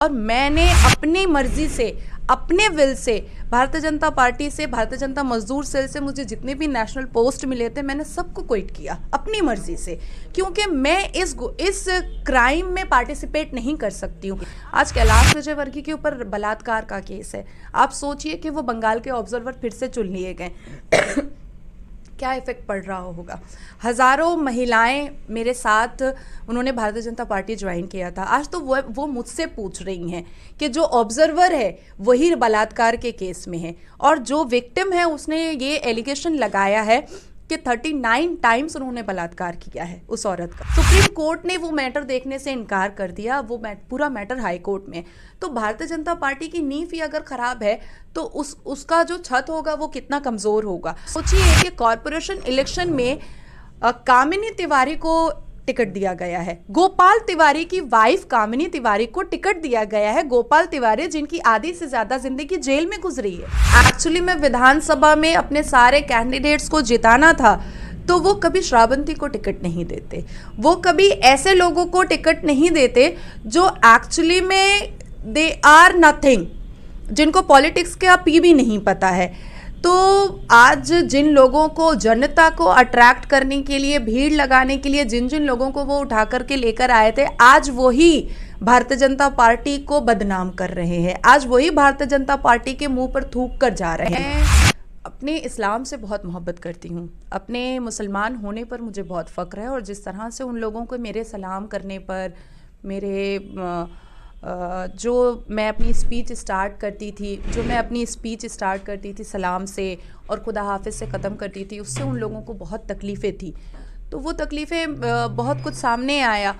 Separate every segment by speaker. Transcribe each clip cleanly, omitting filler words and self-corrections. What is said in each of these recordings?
Speaker 1: और मैंने अपनी मर्जी से, अपने will say, Bharatiya Janata party से, भारतीय जनता मजदूर सेल से मुझे जितने भी नेशनल पोस्ट मिले थे मैंने सबको क्विट किया अपनी मर्जी से, क्योंकि मैं इस क्राइम में पार्टिसिपेट नहीं कर सकती हूँ। आज कैलाश विजयवर्गीय के ऊपर बलात्कार का केस है। आप सोचिए कि वो बंगाल के ऑब्जर्वर फिर से चुन लिए गए क्या इफेक्ट पड़ रहा होगा। हज़ारों महिलाएं मेरे साथ, उन्होंने भारतीय जनता पार्टी ज्वाइन किया था। आज तो वो मुझसे पूछ रही हैं कि जो ऑब्जर्वर है वही बलात्कार के केस में है, और जो विक्टिम है उसने ये एलिगेशन लगाया है कि 39 टाइम्स उन्होंने बलात्कार किया है उस औरत का। सुप्रीम कोर्ट ने वो मैटर देखने से इनकार कर दिया। वो पूरा मैटर हाई कोर्ट में। तो भारतीय जनता पार्टी की नींव ही अगर खराब है तो उसका जो छत होगा वो कितना कमजोर होगा। सोचिए कि कॉरपोरेशन इलेक्शन में कामिनी तिवारी को टिकट दिया गया है। गोपाल तिवारी की वाइफ कामिनी तिवारी को टिकट दिया गया है। गोपाल तिवारी जिनकी आधी से ज्यादा जिंदगी जेल में गुजरी है। एक्चुअली में विधानसभा में अपने सारे कैंडिडेट्स को जिताना था तो वो कभी श्रावंती को टिकट नहीं देते, वो कभी ऐसे लोगों को टिकट नहीं देते जो एक्चुअली में दे आर नथिंग, जिनको पॉलिटिक्स का पी भी नहीं पता है। तो आज जिन लोगों को, जनता को अट्रैक्ट करने के लिए, भीड़ लगाने के लिए जिन जिन लोगों को वो उठा करके लेकर आए थे, आज वही भारतीय जनता पार्टी को बदनाम कर रहे हैं। आज वही भारतीय जनता पार्टी के मुंह पर थूक कर जा रहे हैं। मैं अपने इस्लाम से बहुत मोहब्बत करती हूँ, अपने मुसलमान होने पर मुझे बहुत फ़ख्र है, और जिस तरह से उन लोगों को मेरे सलाम करने पर, मेरे जो मैं अपनी स्पीच स्टार्ट करती थी सलाम से और खुदा हाफिज़ से ख़त्म करती थी, उससे उन लोगों को बहुत तकलीफ़ें थी। तो वो तकलीफ़ें बहुत कुछ सामने आया।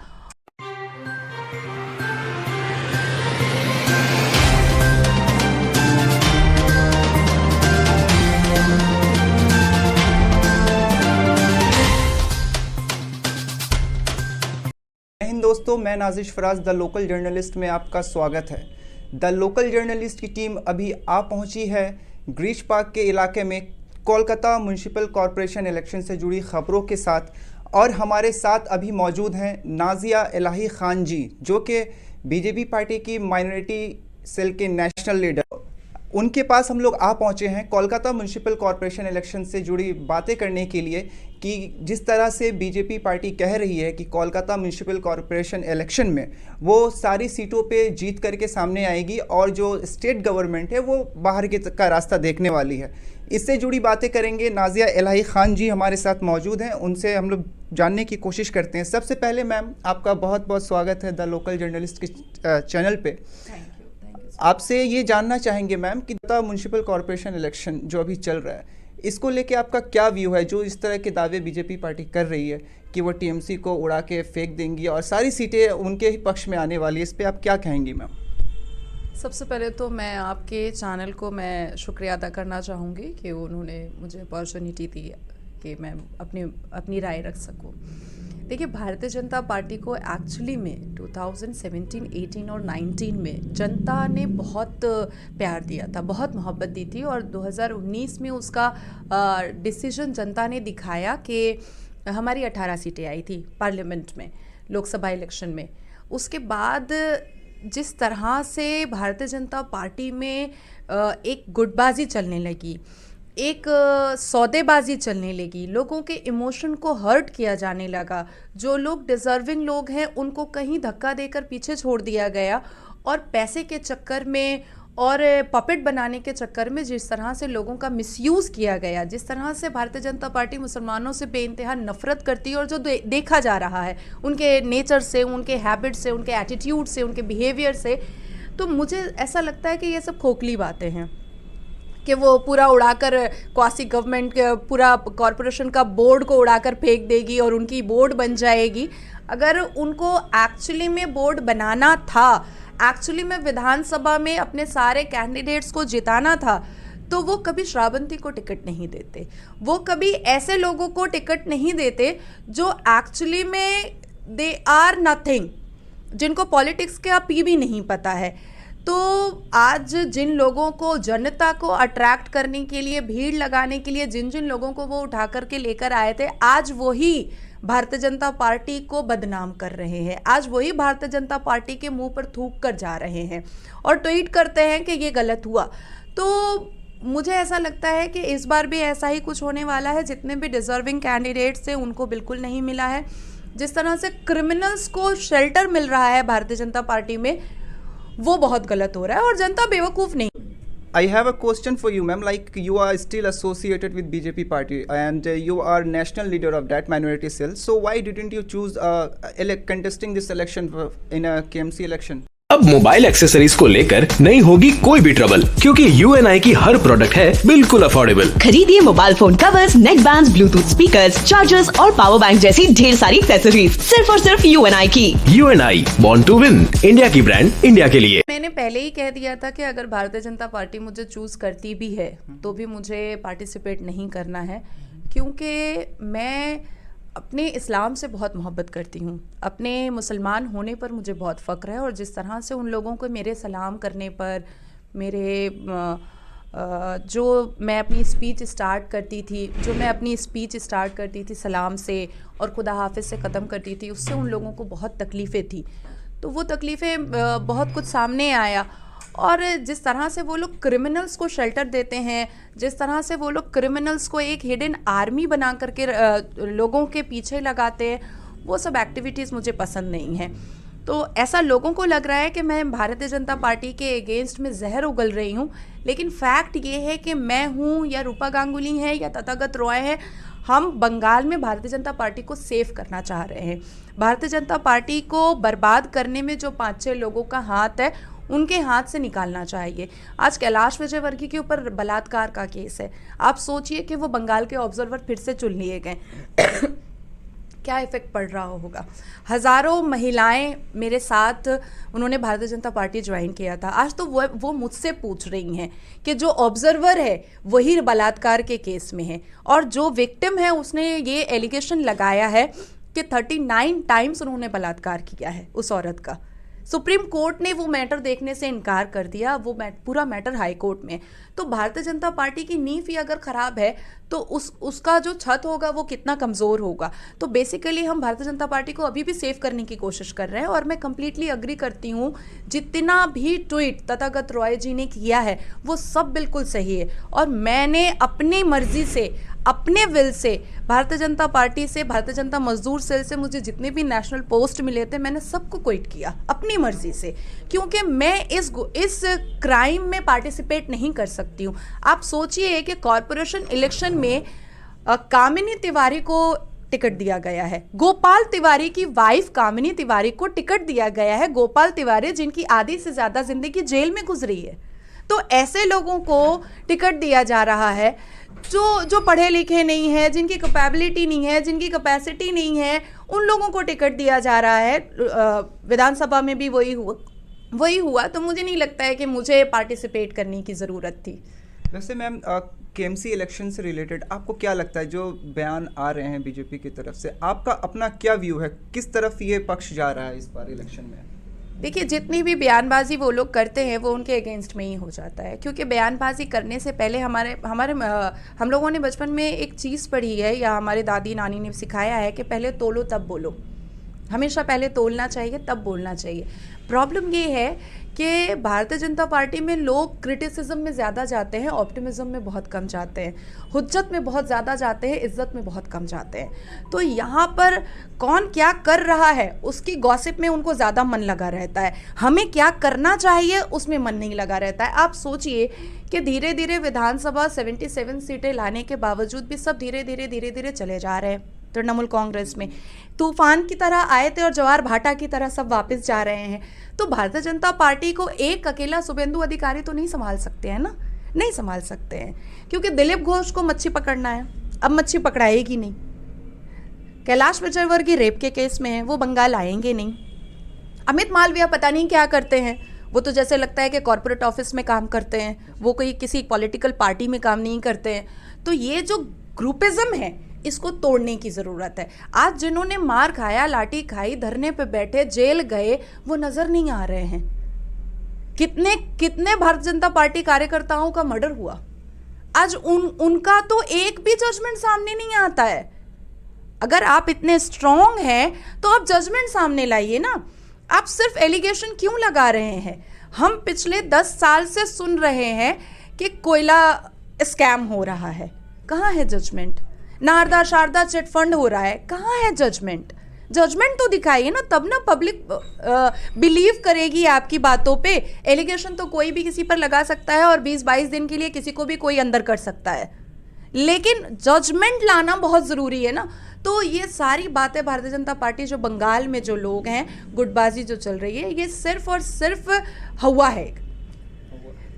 Speaker 2: हिंद दोस्तों, मैं Nazish Faraz the local journalist में आपका स्वागत है। द लोकल जर्नलिस्ट की टीम अभी आ पहुंची है ग्रीश पार्क के इलाके में कोलकाता म्युनिसिपल कॉरपोरेशन इलेक्शन से जुड़ी खबरों के साथ, और हमारे साथ अभी मौजूद हैं नाजिया इलाही खान जी, जो कि बीजेपी पार्टी की माइनॉरिटी सेल के नेशनल लीडर। उनके पास हम लोग आ पहुंचे हैं कोलकाता म्युनिसिपल कॉरपोरेशन इलेक्शन से जुड़ी बातें करने के लिए, कि जिस तरह से बीजेपी पार्टी कह रही है कि कोलकाता म्युनिसिपल कॉरपोरेशन इलेक्शन में वो सारी सीटों पे जीत करके सामने आएगी और जो स्टेट गवर्नमेंट है वो बाहर का रास्ता देखने वाली है। इससे जुड़ी बातें करेंगे। नाजिया इलाही खान जी हमारे साथ मौजूद हैं, उनसे हम लोग जानने की कोशिश करते हैं। सबसे पहले मैम, आपका बहुत बहुत स्वागत है द लोकल जर्नलिस्ट के चैनल पे। आपसे ये जानना चाहेंगे मैम कि म्युनिसिपल कॉरपोरेशन इलेक्शन जो अभी चल रहा है, इसको लेके आपका क्या व्यू है? जो इस तरह के दावे बीजेपी पार्टी कर रही है कि वो टीएमसी को उड़ा के फेंक देंगी और सारी सीटें उनके ही पक्ष में आने वाली है, इस पे आप क्या कहेंगी मैम?
Speaker 1: सबसे पहले तो मैं आपके चैनल को मैं शुक्रिया अदा करना चाहूँगी कि उन्होंने मुझे अपॉर्चुनिटी दी कि मैं अपनी राय रख सकूँ। देखिए, भारतीय जनता पार्टी को एक्चुअली में 2017, 18 और 19 में जनता ने बहुत प्यार दिया था, बहुत मोहब्बत दी थी, और 2019 में उसका डिसीजन जनता ने दिखाया कि हमारी 18 सीटें आई थी पार्लियामेंट में, लोकसभा इलेक्शन में। उसके बाद जिस तरह से भारतीय जनता पार्टी में एक गुटबाजी चलने लगी, एक सौदेबाजी चलने लगी, लोगों के इमोशन को हर्ट किया जाने लगा, जो लोग डिज़र्विंग लोग हैं उनको कहीं धक्का देकर पीछे छोड़ दिया गया, और पैसे के चक्कर में और पपेट बनाने के चक्कर में जिस तरह से लोगों का मिसयूज़ किया गया, जिस तरह से भारतीय जनता पार्टी मुसलमानों से बेइंतहा नफ़रत करती है, और जो देखा जा रहा है उनके नेचर से, उनके हैबिट से, उनके एटीट्यूड से, उनके बिहेवियर से, तो मुझे ऐसा लगता है कि ये सब खोखली बातें हैं कि वो पूरा उड़ाकर क्वासी गवर्नमेंट के पूरा कॉरपोरेशन का बोर्ड को उड़ाकर फेंक देगी और उनकी बोर्ड बन जाएगी। अगर उनको एक्चुअली में बोर्ड बनाना था, एक्चुअली में विधानसभा में अपने सारे कैंडिडेट्स को जिताना था, तो वो कभी श्रावंती को टिकट नहीं देते, वो कभी ऐसे लोगों को टिकट नहीं देते जो एक्चुअली में दे आर नथिंग, जिनको पॉलिटिक्स का पी भी नहीं पता है। तो आज जिन लोगों को, जनता को अट्रैक्ट करने के लिए, भीड़ लगाने के लिए जिन जिन लोगों को वो उठा करके लेकर आए थे, आज वही भारतीय जनता पार्टी को बदनाम कर रहे हैं। आज वही भारतीय जनता पार्टी के मुंह पर थूक कर जा रहे हैं और ट्वीट करते हैं कि ये गलत हुआ। तो मुझे ऐसा लगता है कि इस बार भी ऐसा ही कुछ होने वाला है। जितने भी डिजर्विंग कैंडिडेट्स थे उनको बिल्कुल नहीं मिला है। जिस तरह से क्रिमिनल्स को शेल्टर मिल रहा है भारतीय जनता पार्टी में, वो बहुत गलत हो रहा है और जनता बेवकूफ़ नहीं।
Speaker 2: I have a question for you, ma'am. Like, you are still associated with BJP party and you are national leader of that minority cell. So why didn't you choose contesting this election in a KMC election?
Speaker 3: अब mobile accessories को लेकर नहीं होगी कोई भी trouble, क्योंकि UNI की हर product है बिल्कुल अफोर्डेबल।
Speaker 4: खरीदिए मोबाइल फोन कवर्स, नेक बैंड्स, ब्लूटूथ स्पीकर्स, चार्जर्स और पावर बैंक जैसी ढेर सारी एक्सेसरीज सिर्फ और सिर्फ UNI की।
Speaker 3: UNI, born to win, India की ब्रांड इंडिया के लिए।
Speaker 1: मैंने पहले ही कह दिया था कि अगर भारतीय जनता पार्टी मुझे चूज करती भी है तो भी मुझे पार्टिसिपेट नहीं करना है, क्योंकि मैं अपने इस्लाम से बहुत मोहब्बत करती हूँ। अपने मुसलमान होने पर मुझे बहुत फ़ख्र है और जिस तरह से उन लोगों को मेरे सलाम करने पर, मेरे जो मैं अपनी स्पीच स्टार्ट करती थी सलाम से और खुदा हाफिज़ से ख़त्म करती थी, उससे उन लोगों को बहुत तकलीफ़ें थी। तो वो तकलीफ़ें बहुत कुछ सामने आया और जिस तरह से वो लोग क्रिमिनल्स को शेल्टर देते हैं, जिस तरह से वो लोग क्रिमिनल्स को एक हिडन आर्मी बना करके लोगों के पीछे लगाते हैं, वो सब एक्टिविटीज़ मुझे पसंद नहीं हैं। तो ऐसा लोगों को लग रहा है कि मैं भारतीय जनता पार्टी के अगेंस्ट में जहर उगल रही हूँ, लेकिन फैक्ट ये है कि मैं हूँ या रूपा गांगुली है या तथागत रॉय है, हम बंगाल में भारतीय जनता पार्टी को सेव करना चाह रहे हैं। भारतीय जनता पार्टी को बर्बाद करने में जो 5-6 लोगों का हाथ है, उनके हाथ से निकालना चाहिए। आज कैलाश विजयवर्गीय के ऊपर बलात्कार का केस है। आप सोचिए कि वो बंगाल के ऑब्जर्वर फिर से चुन लिए गए क्या इफेक्ट पड़ रहा होगा। हज़ारों महिलाएं मेरे साथ, उन्होंने भारतीय जनता पार्टी ज्वाइन किया था। आज तो वो मुझसे पूछ रही हैं कि जो ऑब्जर्वर है वही बलात्कार के केस में है और जो विक्टिम है उसने ये एलिगेशन लगाया है कि 39 टाइम्स उन्होंने बलात्कार किया है उस औरत का। सुप्रीम कोर्ट ने वो मैटर देखने से इनकार कर दिया, वो पूरा मैटर हाई कोर्ट में। तो भारतीय जनता पार्टी की नींव ही अगर ख़राब है तो उसका जो छत होगा वो कितना कमज़ोर होगा। तो बेसिकली हम भारतीय जनता पार्टी को अभी भी सेव करने की कोशिश कर रहे हैं और मैं कम्प्लीटली अग्री करती हूँ, जितना भी ट्वीट तथागत रॉय जी ने किया है वो सब बिल्कुल सही है और मैंने अपनी मर्जी से, अपने will say Bharatiya Janata party से, भारतीय जनता मजदूर सेल से मुझे जितने भी नेशनल पोस्ट मिले थे मैंने सबको क्विट किया अपनी मर्जी से, क्योंकि मैं इस क्राइम में पार्टिसिपेट नहीं कर सकती हूँ। आप सोचिए कि कॉरपोरेशन इलेक्शन में कामिनी तिवारी को टिकट दिया गया है, गोपाल तिवारी की वाइफ कामिनी तिवारी को टिकट दिया गया है। गोपाल तिवारी जिनकी आधी से ज़्यादा जिंदगी जेल में गुजरी है, तो ऐसे लोगों को टिकट दिया जा रहा है जो पढ़े लिखे नहीं है, जिनकी कैपेबिलिटी नहीं है, जिनकी कैपेसिटी नहीं है, उन लोगों को टिकट दिया जा रहा है। विधानसभा में भी वही हुआ। तो मुझे नहीं लगता है कि मुझे पार्टिसिपेट करने की ज़रूरत थी।
Speaker 2: वैसे मैम, केएमसी इलेक्शन से रिलेटेड आपको क्या लगता है, जो बयान आ रहे हैं बीजेपी की तरफ से, आपका अपना क्या व्यू है, किस तरफ ये पक्ष जा रहा है इस बार इलेक्शन में?
Speaker 1: देखिए, जितनी भी बयानबाजी वो लोग करते हैं वो उनके अगेंस्ट में ही हो जाता है, क्योंकि बयानबाजी करने से पहले हम लोगों ने बचपन में एक चीज़ पढ़ी है या हमारे दादी नानी ने सिखाया है कि पहले तोलो तब बोलो। हमेशा पहले तोलना चाहिए तब बोलना चाहिए। प्रॉब्लम ये है कि भारतीय जनता पार्टी में लोग क्रिटिसिज्म में ज़्यादा जाते हैं, ऑप्टिमिज्म में बहुत कम जाते हैं, हुज्जत में बहुत ज़्यादा जाते हैं, इज्जत में बहुत कम जाते हैं। तो यहाँ पर कौन क्या कर रहा है उसकी गॉसिप में उनको ज़्यादा मन लगा रहता है, हमें क्या करना चाहिए उसमें मन नहीं लगा रहता है। आप सोचिए कि धीरे धीरे विधानसभा 77 सीटें लाने के बावजूद भी सब धीरे धीरे चले जा रहे हैं तृणमूल कांग्रेस में। तूफान की तरह आए थे और ज्वार भाटा की तरह सब वापस जा रहे हैं। तो भारतीय जनता पार्टी को एक अकेला शुभेंदु अधिकारी तो नहीं संभाल सकते हैं ना, नहीं संभाल सकते हैं, क्योंकि दिलीप घोष को मच्छी पकड़ना है, अब मच्छी पकड़ाएगी नहीं। कैलाश विजयवर्गीय रेप के केस में है, वो बंगाल आएंगे नहीं। अमित मालविया पता नहीं क्या करते हैं, वो तो जैसे लगता है कि कॉर्पोरेट ऑफिस में काम करते हैं, वो कोई किसी पॉलिटिकल पार्टी में काम नहीं करते हैं। तो ये जो ग्रुपिज्म है इसको तोड़ने की ज़रूरत है। आज जिन्होंने मार खाया, लाठी खाई, धरने पे बैठे, जेल गए, वो नज़र नहीं आ रहे हैं। कितने भारतीय जनता पार्टी कार्यकर्ताओं का मर्डर हुआ, आज उनका तो एक भी जजमेंट सामने नहीं आता है। अगर आप इतने स्ट्रॉन्ग हैं तो आप जजमेंट सामने लाइए ना। आप सिर्फ एलिगेशन क्यों लगा रहे हैं? हम पिछले 10 साल से सुन रहे हैं कि कोयला स्कैम हो रहा है, कहाँ है judgement? Narada Sharda chit fund हो रहा है, कहाँ है जजमेंट? जजमेंट तो दिखाइए ना, तब ना पब्लिक बिलीव करेगी आपकी बातों पे। एलिगेशन तो कोई भी किसी पर लगा सकता है और 20-22 दिन के लिए किसी को भी कोई अंदर कर सकता है, लेकिन जजमेंट लाना बहुत ज़रूरी है ना। तो ये सारी बातें भारतीय जनता पार्टी, जो बंगाल में जो लोग हैं, गुटबाजी जो चल रही है, ये सिर्फ और सिर्फ हवा है।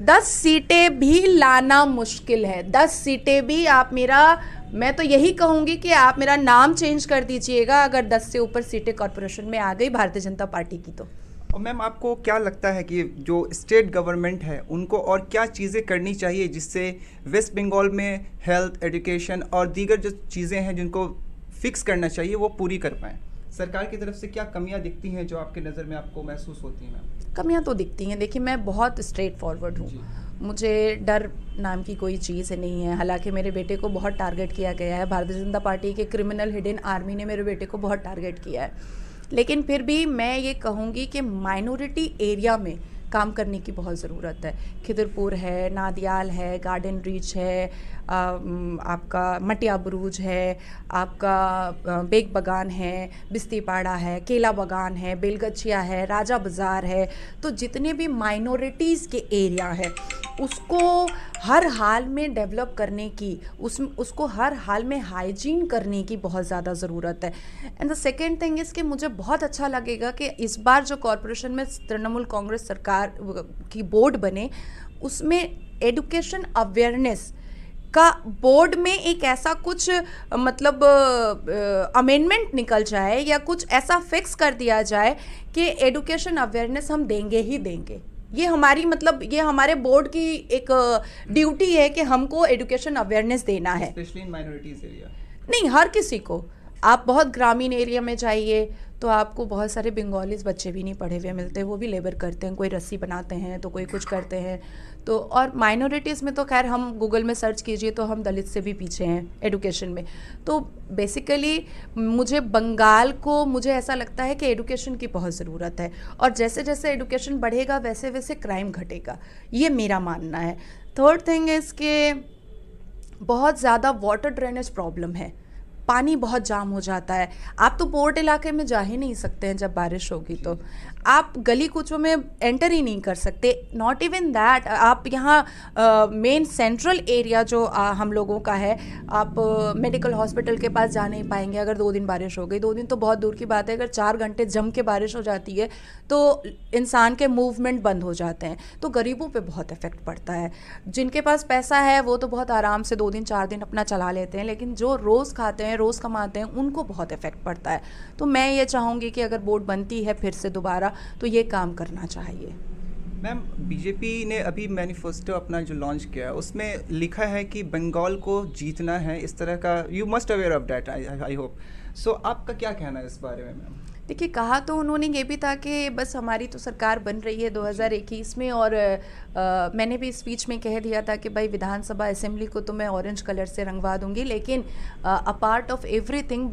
Speaker 1: 10 सीटें भी लाना मुश्किल है, 10 सीटें भी। आप मेरा, मैं तो यही कहूँगी कि आप मेरा नाम चेंज कर दीजिएगा अगर 10 से ऊपर सीटें कॉर्पोरेशन में आ गई भारतीय जनता पार्टी की तो।
Speaker 2: और मैम, आपको क्या लगता है कि जो स्टेट गवर्नमेंट है उनको और क्या चीज़ें करनी चाहिए जिससे वेस्ट बंगाल में हेल्थ, एजुकेशन और दीगर जो चीज़ें हैं जिनको फिक्स करना चाहिए वो पूरी कर पाएँ? सरकार की तरफ से क्या कमियां दिखती हैं जो आपके नज़र में आपको महसूस होती हैं मैम?
Speaker 1: कमियां तो दिखती हैं। देखिए, मैं बहुत स्ट्रेट फॉरवर्ड हूँ, मुझे डर नाम की कोई चीज़ नहीं है। हालांकि मेरे बेटे को बहुत टारगेट किया गया है, भारतीय जनता पार्टी के क्रिमिनल हिडन आर्मी ने मेरे बेटे को बहुत टारगेट किया है, लेकिन फिर भी मैं ये कहूँगी कि माइनॉरिटी एरिया में काम करने की बहुत ज़रूरत है। खिदरपुर है, नादियाल है, गार्डन रीच है, आपका मटिया बुरूज है, आपका बेग बगान है, बिस्तीपाड़ा है, केला बगान है, बेलगछिया है, राजा बाज़ार है। तो जितने भी माइनॉरिटीज़ के एरिया है उसको हर हाल में डेवलप करने की, उसको हर हाल में हाइजीन करने की बहुत ज़्यादा ज़रूरत है। And the second thing is कि मुझे बहुत अच्छा लगेगा कि इस बार जो कॉरपोरेशन में तृणमूल कांग्रेस सरकार की बोर्ड बने, उसमें एडुकेशन अवेयरनेस का बोर्ड में एक ऐसा कुछ मतलब अमेंडमेंट निकल जाए या कुछ ऐसा फिक्स कर दिया जाए कि एडुकेशन अवेयरनेस हम देंगे ही देंगे। ये हमारी मतलब ये हमारे बोर्ड की एक ड्यूटी है कि हमको एडुकेशन अवेयरनेस देना है,
Speaker 2: स्पेशली इन माइनॉरिटीज एरिया।
Speaker 1: नहीं, हर किसी को। आप बहुत ग्रामीण एरिया में जाइए तो आपको बहुत सारे बंगालीज बच्चे भी नहीं पढ़े हुए मिलते, वो भी लेबर करते हैं, कोई रस्सी बनाते हैं तो कोई कुछ करते हैं। तो और माइनॉरिटीज़ में तो खैर हम गूगल में सर्च कीजिए तो हम दलित से भी पीछे हैं एडुकेशन में। तो बेसिकली मुझे बंगाल को, मुझे ऐसा लगता है कि एडुकेशन की बहुत ज़रूरत है, और जैसे जैसे एडुकेशन बढ़ेगा वैसे वैसे क्राइम घटेगा, ये मेरा मानना है। थर्ड थिंग इज़ कि बहुत ज़्यादा वाटर ड्रेनेज प्रॉब्लम है, पानी बहुत जाम हो जाता है। आप तो पोर्ट इलाके में जा ही नहीं सकते हैं जब बारिश होगी, तो आप गली कूचों में एंटर ही नहीं कर सकते। नॉट इवन दैट, आप यहाँ मेन सेंट्रल एरिया जो हम लोगों का है, आप मेडिकल हॉस्पिटल के पास जा नहीं पाएंगे अगर 2 दिन बारिश हो गई। 2 दिन तो बहुत दूर की बात है, अगर 4 घंटे जम के बारिश हो जाती है तो इंसान के मूवमेंट बंद हो जाते हैं। तो गरीबों पे बहुत इफेक्ट पड़ता है। जिनके पास पैसा है वो तो बहुत आराम से 2 दिन 4 दिन अपना चला लेते हैं, लेकिन जो रोज़ खाते हैं, रोज़ कमाते हैं, उनको बहुत इफेक्ट पड़ता है। तो मैं ये चाहूँगी कि अगर बोर्ड बनती है फिर से दोबारा तो ये काम करना चाहिए।
Speaker 2: मैम, बीजेपी ने अभी मैनिफेस्टो अपना जो लॉन्च किया है उसमें लिखा है कि बंगाल को जीतना है, इस तरह का। You must aware of that, I hope so. आपका क्या कहना है इस बारे में मैम?
Speaker 1: देखिए, कहा तो उन्होंने ये भी था कि बस हमारी तो सरकार बन रही है 2021 में, और मैंने भी स्पीच में कह दिया था कि भाई विधानसभा असेंबली को तो मैं ऑरेंज कलर से रंगवा दूंगी, लेकिन अपार्ट ऑफ एवरीथिंग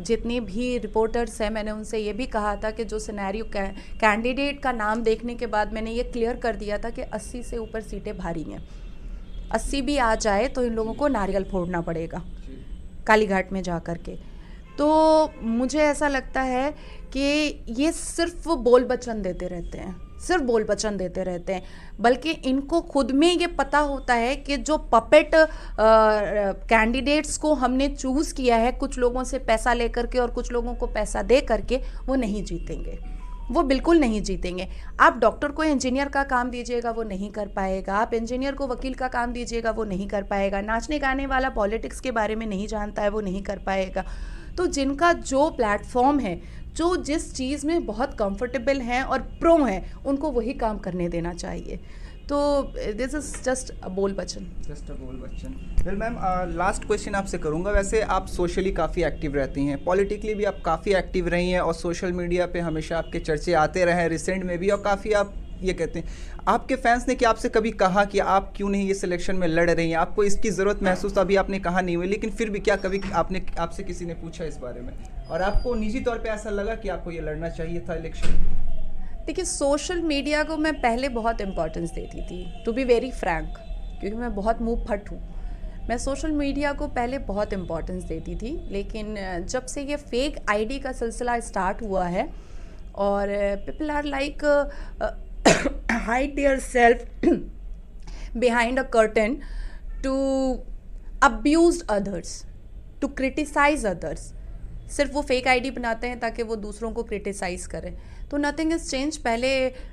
Speaker 1: जितने भी रिपोर्टर्स हैं, मैंने उनसे ये भी कहा था कि जो सिनेरियो कैंडिडेट का नाम देखने के बाद मैंने ये क्लियर कर दिया था कि 80 से ऊपर सीटें भारी हैं। 80 भी आ जाए तो इन लोगों को नारियल फोड़ना पड़ेगा कालीघाट में जा कर के। तो मुझे ऐसा लगता है कि ये सिर्फ बोल बचन देते रहते हैं, सिर्फ बोल बचन देते रहते हैं, बल्कि इनको खुद में ये पता होता है कि जो पपेट कैंडिडेट्स को हमने चूज़ किया है, कुछ लोगों से पैसा लेकर के और कुछ लोगों को पैसा दे करके, वो नहीं जीतेंगे, वो बिल्कुल नहीं जीतेंगे। आप डॉक्टर को इंजीनियर का काम दीजिएगा वो नहीं कर पाएगा, आप इंजीनियर को वकील का काम दीजिएगा वो नहीं कर पाएगा, नाचने गाने वाला पॉलिटिक्स के बारे में नहीं जानता है वो नहीं कर पाएगा। तो जिनका जो प्लेटफॉर्म है, जो जिस चीज़ में बहुत कंफर्टेबल हैं और प्रो हैं, उनको वही काम करने देना चाहिए। तो दिस इज जस्ट अ बोल बचन,
Speaker 2: जस्ट अ बोल Bachchan. Well ma'am, last question आपसे करूंगा। वैसे आप सोशली काफ़ी एक्टिव रहती हैं, पॉलिटिकली भी आप काफ़ी एक्टिव रही हैं और सोशल मीडिया पे हमेशा आपके चर्चे आते रहे, रिसेंट में भी, और काफ़ी आप ये कहते हैं। आपके फैंस ने क्या आपसे कभी कहा कि आप क्यों नहीं इस इलेक्शन में लड़ रही हैं, आपको इसकी ज़रूरत महसूस, अभी आपने कहा नहीं हुई, लेकिन फिर भी क्या कभी आपसे किसी ने पूछा इस बारे में और आपको निजी तौर पे ऐसा लगा कि आपको ये लड़ना चाहिए था इलेक्शन?
Speaker 1: देखिए, सोशल मीडिया को मैं पहले बहुत इम्पोर्टेंस देती थी, टू बी वेरी फ्रैंक, क्योंकि मैं बहुत मुँह फट हूँ। मैं सोशल मीडिया को पहले बहुत इम्पोर्टेंस देती थी, लेकिन जब से ये फेक आईडी का सिलसिला स्टार्ट हुआ है और people are like hide yourself behind a curtain to abuse others, to criticize others. सिर्फ वो फेक आईडी बनाते हैं ताकि वो दूसरों को क्रिटिसाइज करें। तो नथिंग इज़ चेंज। पहले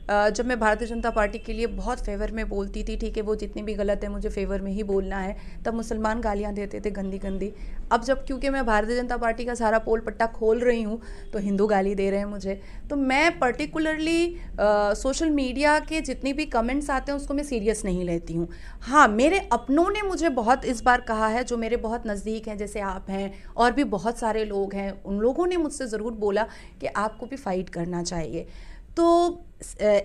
Speaker 1: जब मैं भारतीय जनता पार्टी के लिए बहुत फेवर में बोलती थी, ठीक है वो जितनी भी गलत है मुझे फेवर में ही बोलना है, तब मुसलमान गालियां देते थे गंदी गंदी। अब जब क्योंकि मैं भारतीय जनता पार्टी का सारा पोल पट्टा खोल रही हूँ तो हिंदू गाली दे रहे हैं मुझे। तो मैं पर्टिकुलरली सोशल मीडिया के जितने भी कमेंट्स आते हैं उसको मैं सीरियस नहीं लेती हूँ। हाँ, मेरे अपनों ने मुझे बहुत इस बार कहा है, जो मेरे बहुत नज़दीक हैं, जैसे आप हैं और भी बहुत सारे लोग हैं, उन लोगों ने मुझसे ज़रूर बोला कि आपको भी फाइट करना चाहिए। तो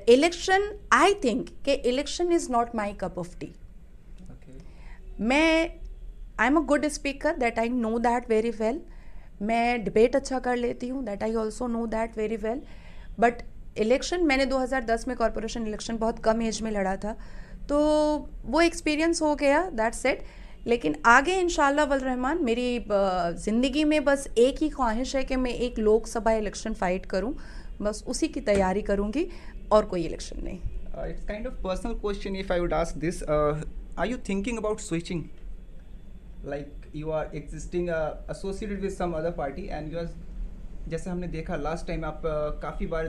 Speaker 1: इलेक्शन, आई थिंक कि election is not my cup of T. I am a good speaker, that I know that very well. मैं डिबेट अच्छा कर लेती हूँ, that I also know that very well. But election मैंने 2010 में corporation election बहुत कम as में लड़ा था, तो वो एक्सपीरियंस हो गया, दैट्स इट। लेकिन आगे इंशाल्लाह वल रहमान मेरी ज़िंदगी में बस एक ही ख्वाहिश है कि मैं एक लोकसभा इलेक्शन फ़ाइट करूं, बस उसी की तैयारी करूंगी और कोई इलेक्शन नहीं।
Speaker 2: It's kind of personal question if I would ask this. Are you thinking about switching? Like you are existing associated with some other party and you are, जैसे हमने देखा लास्ट टाइम आप काफ़ी बार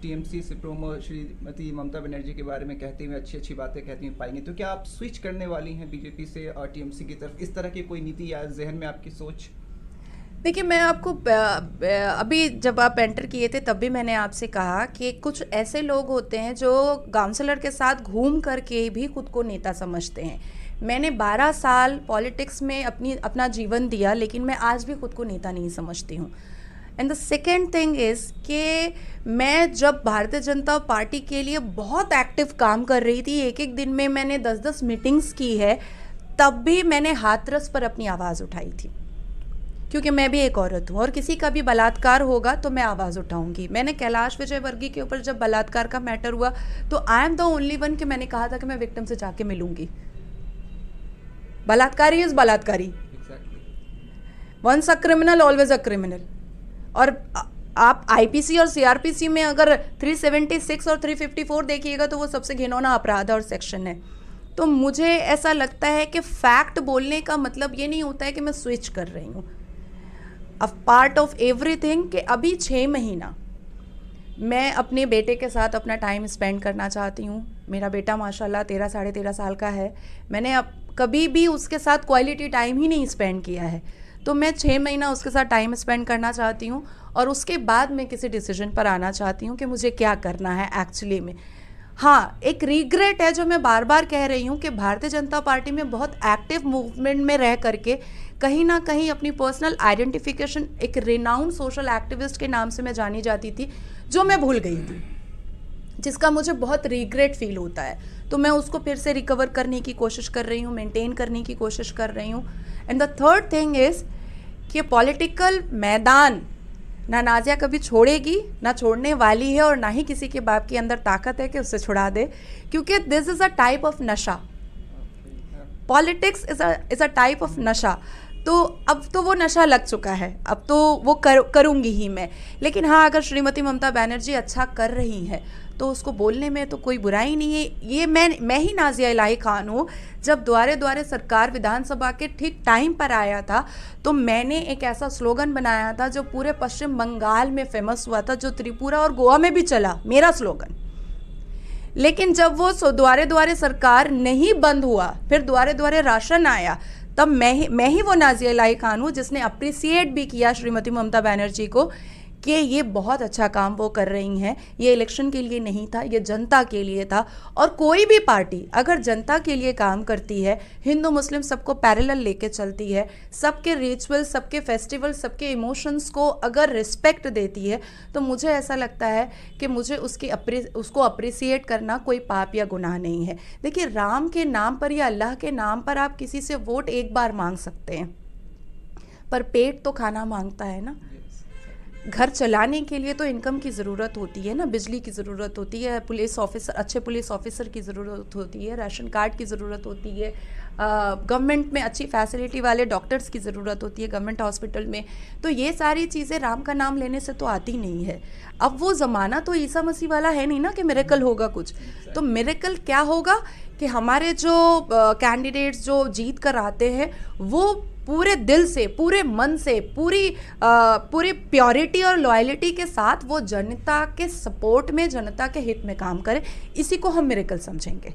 Speaker 2: टीएमसी सुप्रीमो श्रीमती ममता बनर्जी के बारे में कहते हुए अच्छी अच्छी बातें कहती हुई पाएंगे, तो क्या आप स्विच करने वाली हैं बीजेपी से और टीएमसी की तरफ? इस तरह की कोई नीति या जहन में आपकी सोच?
Speaker 1: देखिए, मैं आपको अभी जब आप एंटर किए थे तब भी मैंने आपसे कहा कि कुछ ऐसे लोग होते हैं जो काउंसलर के साथ घूम करके भी खुद को नेता समझते हैं। मैंने 12 साल पॉलिटिक्स में अपना जीवन दिया, लेकिन मैं आज भी खुद को नेता नहीं समझती हूँ। And the second thing is कि मैं जब भारतीय जनता पार्टी के लिए बहुत एक्टिव काम कर रही थी, एक एक दिन में मैंने 10-10 मीटिंग्स की है, तब भी मैंने हाथरस पर अपनी आवाज़ उठाई थी, क्योंकि मैं भी एक औरत हूँ और किसी का भी बलात्कार होगा तो मैं आवाज़ उठाऊंगी। मैंने कैलाश विजयवर्गीय के ऊपर जब बलात्कार का मैटर हुआ तो I am the only one कि मैंने कहा था कि मैं विक्टिम से जाके मिलूंगी। बलात्कारी इज बलात्कारी, once a criminal always a criminal. और आप आईपीसी और सीआरपीसी में अगर 376 और 354 देखिएगा तो वो सबसे घिनौना अपराध और सेक्शन है। तो मुझे ऐसा लगता है कि फैक्ट बोलने का मतलब ये नहीं होता है कि मैं स्विच कर रही हूँ। अ पार्ट ऑफ एवरीथिंग कि अभी 6 महीना मैं अपने बेटे के साथ अपना टाइम स्पेंड करना चाहती हूँ। मेरा बेटा माशाल्लाह 13-13.5 साल का है। मैंने अब कभी भी उसके साथ क्वालिटी टाइम ही नहीं स्पेंड किया है, तो मैं 6 महीना उसके साथ टाइम स्पेंड करना चाहती हूँ और उसके बाद मैं किसी डिसीजन पर आना चाहती हूँ कि मुझे क्या करना है एक्चुअली में। हाँ, एक रिग्रेट है जो मैं बार बार कह रही हूँ कि भारतीय जनता पार्टी में बहुत एक्टिव मूवमेंट में रह करके कहीं ना कहीं अपनी पर्सनल आइडेंटिफिकेशन एक रिनाउंड सोशल एक्टिविस्ट के नाम से मैं जानी जाती थी, जो मैं भूल गई थी, जिसका मुझे बहुत रिग्रेट फील होता है। तो मैं उसको फिर से रिकवर करने की कोशिश कर रही हूँ, मेंटेन करने की कोशिश कर रही हूँ। And the third thing is कि पॉलिटिकल मैदान ना नाजिया कभी छोड़ेगी, ना छोड़ने वाली है, और ना ही किसी के बाप के अंदर ताकत है कि उससे छुड़ा दे, क्योंकि this is a type of नशा। Politics is a type of नशा। तो अब तो वो नशा लग चुका है, अब तो वो करूँगी ही मैं। लेकिन हाँ, अगर श्रीमती ममता बनर्जी अच्छा कर रही हैं तो उसको बोलने में तो कोई बुराई नहीं है। ये मैं ही नाजिया इलाही खान हूँ। जब द्वारे द्वारे सरकार विधानसभा के ठीक टाइम पर आया था तो मैंने एक ऐसा स्लोगन बनाया था जो पूरे पश्चिम बंगाल में फेमस हुआ था, जो त्रिपुरा और गोवा में भी चला, मेरा स्लोगन। लेकिन जब वो द्वारे द्वारे सरकार नहीं बंद हुआ, फिर द्वारे द्वारे राशन आया, तब मैं ही वो नाजिया इलाही खान हूँ जिसने अप्रिसिएट भी किया श्रीमती ममता बनर्जी को कि ये बहुत अच्छा काम वो कर रही हैं। ये इलेक्शन के लिए नहीं था, ये जनता के लिए था। और कोई भी पार्टी अगर जनता के लिए काम करती है, हिंदू मुस्लिम सबको पैरेलल लेके चलती है, सबके रिचुअल, सबके फेस्टिवल, सबके इमोशंस को अगर रिस्पेक्ट देती है, तो मुझे ऐसा लगता है कि मुझे उसको अप्रिसिएट करना कोई पाप या गुनाह नहीं है। देखिए, राम के नाम पर या अल्लाह के नाम पर आप किसी से वोट एक बार मांग सकते हैं, पर पेट तो खाना मांगता है ना। घर चलाने के लिए तो इनकम की ज़रूरत होती है ना, बिजली की ज़रूरत होती है, पुलिस ऑफिसर, अच्छे पुलिस ऑफिसर की ज़रूरत होती है, राशन कार्ड की ज़रूरत होती है, गवर्नमेंट में अच्छी फैसिलिटी वाले डॉक्टर्स की ज़रूरत होती है गवर्नमेंट हॉस्पिटल में। तो ये सारी चीज़ें राम का नाम लेने से तो आती नहीं है। अब वो ज़माना तो ईसा मसीह वाला है नहीं ना कि मिरेकल होगा कुछ। तो मिरेकल क्या होगा कि हमारे जो कैंडिडेट्स जो जीत कर आते हैं वो पूरे दिल से, पूरे मन से, पूरी प्योरिटी और लॉयल्टी के साथ वो जनता के सपोर्ट में, जनता के हित में काम करें। इसी को हम मिरेकल समझेंगे।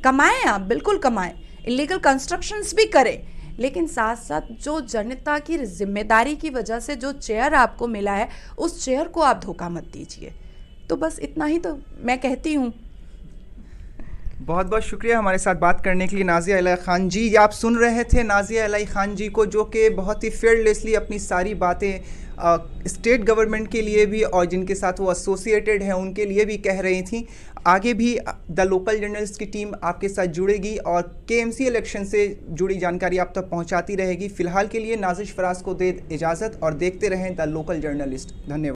Speaker 1: कमाएं, आप बिल्कुल कमाएं, इलीगल कंस्ट्रक्शंस भी करें, लेकिन साथ साथ जो जनता की जिम्मेदारी की वजह से जो चेयर आपको मिला है, उस चेयर को आप धोखा मत दीजिए। तो बस इतना ही तो मैं कहती हूँ।
Speaker 2: बहुत बहुत शुक्रिया हमारे साथ बात करने के लिए नाज़िया इलाही खान जी। आप सुन रहे थे नाज़िया इलाही खान जी को, जो कि बहुत ही फेयरलेसली अपनी सारी बातें स्टेट गवर्नमेंट के लिए भी और जिनके साथ वो एसोसिएटेड हैं उनके लिए भी कह रही थी। आगे भी द लोकल जर्नलिस्ट की टीम आपके साथ जुड़ेगी और केएमसी इलेक्शन से जुड़ी जानकारी आप तक पहुंचाती रहेगी। फिलहाल के लिए नाज़िश फराज को दे इजाज़त और देखते रहें द लोकल जर्नलिस्ट। धन्यवाद।